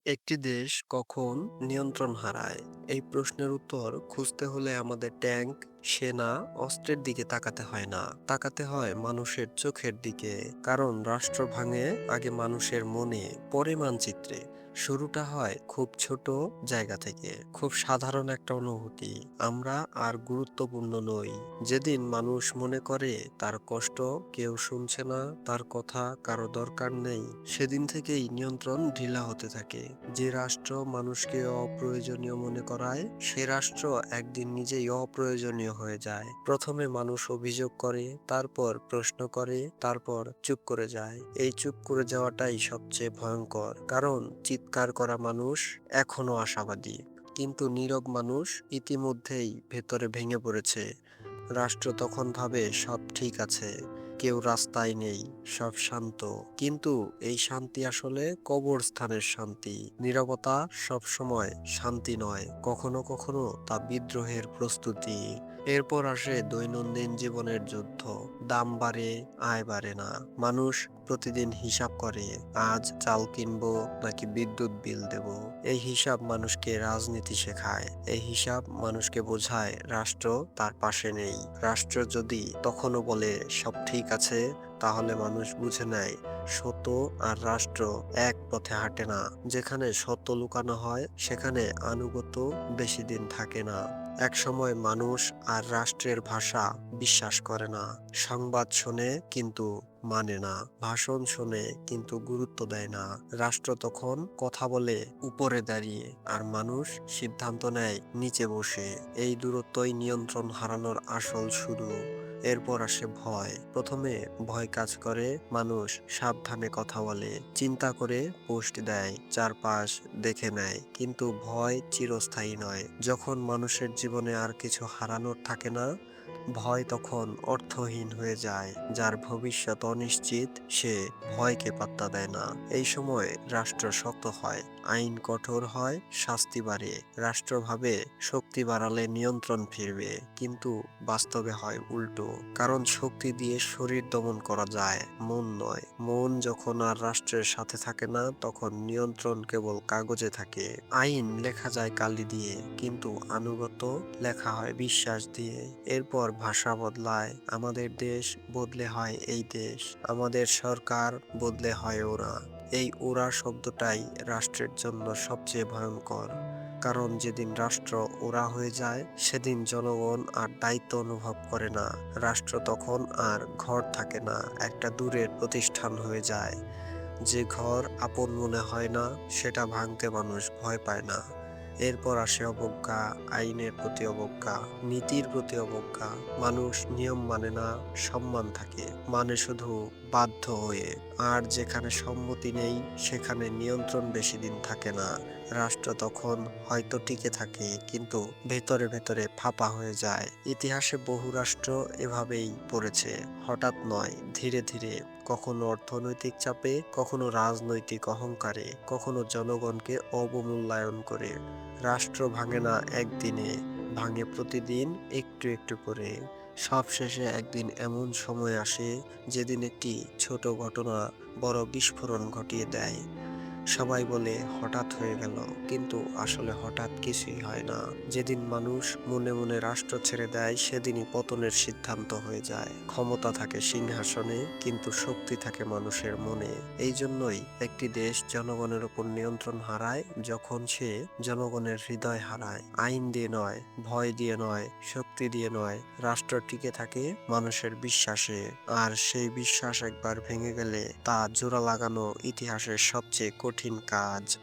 একটি দেশ কখন নিয়ন্ত্রণ হারায়? এই প্রশ্নের উত্তর খুঁজতে হলে আমাদের ট্যাঙ্ক, সেনা, অস্ত্রের দিকে তাকাতে হয় না। তাকাতে হয় মানুষের চোখের দিকে। কারণ রাষ্ট্র ভাঙে আগে মানুষের মনে, পরে মানচিত্রে। শুরুটা হয় খুব ছোট জায়গা থেকে, খুব সাধারণ একটা অনুভূতি। আমরা আর গুরুত্বপূর্ণ নই। যেদিন মানুষ মনে করে তার কষ্ট কেউ শুনছে না, তার কথা কারো দরকার নেই, সেদিন থেকেই নিয়ন্ত্রণ ঢিলা হতে থাকে। যে রাষ্ট্র মানুষকে অপ্রয়োজনীয় মনে করায়, সে রাষ্ট্র একদিন নিজেই অপ্রয়োজনীয় হয়ে যায়। প্রথমে মানুষ অভিযোগ করে, তারপর প্রশ্ন করে, তারপর চুপ করে যায়। এই চুপ করে যাওয়াটাই সবচেয়ে ভয়ঙ্কর, কারণ চিৎকার করা মানুষ এখনো আশাবাদী, কিন্তু নীরব মানুষ ইতিমধ্যেই ভেতরে ভেঙে পড়েছে। রাষ্ট্র তখন ভাবে সব ঠিক আছে, কেউ রাস্তায় নেই, সব শান্ত। কিন্তু এই শান্তি আসলে কবরস্থানের শান্তি। নীরবতা সবসময় শান্তি নয়, কখনো কখনো তা বিদ্রোহের প্রস্তুতি। এরপর আসে দৈনন্দিন জীবনের যুদ্ধ। দাম বাড়ে, আয় বাড়ে না। মানুষ প্রতিদিন হিসাব করে, আজ চাল কিনবো নাকি বিদ্যুৎ বিল দেব। এই হিসাব মানুষকে রাজনীতি শেখায়। এই হিসাব মানুষকে বোঝায় রাষ্ট্র তার পাশে নেই। রাষ্ট্র যদি তখনও বলে সব ঠিক আছে, তাহলে মানুষ বুঝে নেয় সত্য আর রাষ্ট্র এক পথে হাঁটে না। যেখানে সত্য লুকানো হয়, সেখানে আনুগত্য বেশি দিন থাকে না। এক সময় মানুষ আর রাষ্ট্রের ভাষা বিশ্বাস করে না। সংবাদ শোনে কিন্তু মানে না, ভাষণ শোনে কিন্তু গুরুত্ব দেয় না। রাষ্ট্র তখন কথা বলে উপরে দাঁড়িয়ে, আর মানুষ সিদ্ধান্ত নেয় নিচে বসে। এই দূরত্বই নিয়ন্ত্রণ হারানোর আসল শুরু। এরপর আসে ভয়। প্রথমে ভয় কাজ করে, মানুষ সাবধানে কথা বলে, চিন্তা করে পোস্ট দেয়, চারপাশ দেখে নেয়। কিন্তু ভয় চিরস্থায়ী নয়। যখন মানুষের জীবনে আর কিছু হারানোর থাকে না, ভয় তখন অর্থহীন হয়ে যায়। যার ভবিষ্যৎ অনিশ্চিত, সে ভয়কে পাত্তা দেয় না। এই সময় রাষ্ট্র শক্ত হয়, আইন কঠোর হয়, শাস্তি বাড়ে। রাষ্ট্র ভাবে শক্তি বাড়ালে নিয়ন্ত্রণ ফিরবে, কিন্তু বাস্তবে হয় উল্টো। কারণ শক্তি দিয়ে শরীর দমন করা যায়, মন নয়। মন যখন আর রাষ্ট্রের সাথে থাকে না, তখন নিয়ন্ত্রণ কেবল কাগজে থাকে। আইন লেখা যায় কালি দিয়ে, কিন্তু আনুগত্য লেখা হয় বিশ্বাস দিয়ে। এরপর ভাষা বদলায়, আমাদের দেশ বদলে হয় এই দেশ, আমাদের সরকার বদলে হয় ওরা। এই ওরা শব্দটাই রাষ্ট্রের জন্য সবচেয়ে ভয়ঙ্কর। কারণ যেদিন রাষ্ট্র ওরা হয়ে যায়, সেদিন জনগণ আর দায়িত্ব অনুভব করে না। রাষ্ট্র তখন আর ঘর থাকে না, একটা দূরের প্রতিষ্ঠান হয়ে যায়। যে ঘর আপন মনে হয় না, সেটা ভাঙতে মানুষ ভয় পায় না। এরপর আসে অবজ্ঞা, আইনের প্রতি অবজ্ঞা, নীতির প্রতি অবজ্ঞা। মানুষ নিয়ম মানে না, সম্মান থাকে, মানে শুধু বাধ্য হয়ে। আর যেখানে সম্মতি নেই, সেখানে নিয়ন্ত্রণ বেশি দিন থাকে না। রাষ্ট্র তখন হয়তো টিকে থাকে, কিন্তু ভেতরে ভেতরে ফাঁপা হয়ে যায়। ইতিহাসে বহু রাষ্ট্র এভাবেই পড়েছে, হঠাৎ নয়, ধীরে ধীরে। কখনো অর্থনৈতিক চাপে, কখনো রাজনৈতিক অহংকারে, কখনো জনগণকে অবমূল্যায়ন করে। রাষ্ট্র ভাঙে না একদিনে, ভাঙে প্রতিদিন, একটু একটু করে। সবশেষে একদিন এমন সময় আসে, যেদিন একটি ছোট ঘটনা বড় বিস্ফোরণ ঘটিয়ে দেয়। সবাই বলে হঠাৎ হয়ে গেল, কিন্তু আসলে হঠাৎ কিছুই হয় না। যেদিন মানুষ মনে মনে রাষ্ট্র ছেড়ে দেয়, সেদিনই পতনের সিদ্ধান্ত হয়ে যায়। ক্ষমতা থাকে সিংহাসনে, কিন্তু শক্তি থাকে মানুষের মনে। এই জন্যই একটি দেশ জনগণের উপর নিয়ন্ত্রণ হারায় যখন সে জনগণের হৃদয় হারায়। আইন দিয়ে নয়, ভয় দিয়ে নয়, শক্তি দিয়ে নয়। রাষ্ট্র টিকে থাকে মানুষের বিশ্বাসে। আর সেই বিশ্বাস একবার ভেঙে গেলে তা জোড়া লাগানো ইতিহাসের সবচেয়ে কঠিন কাজ।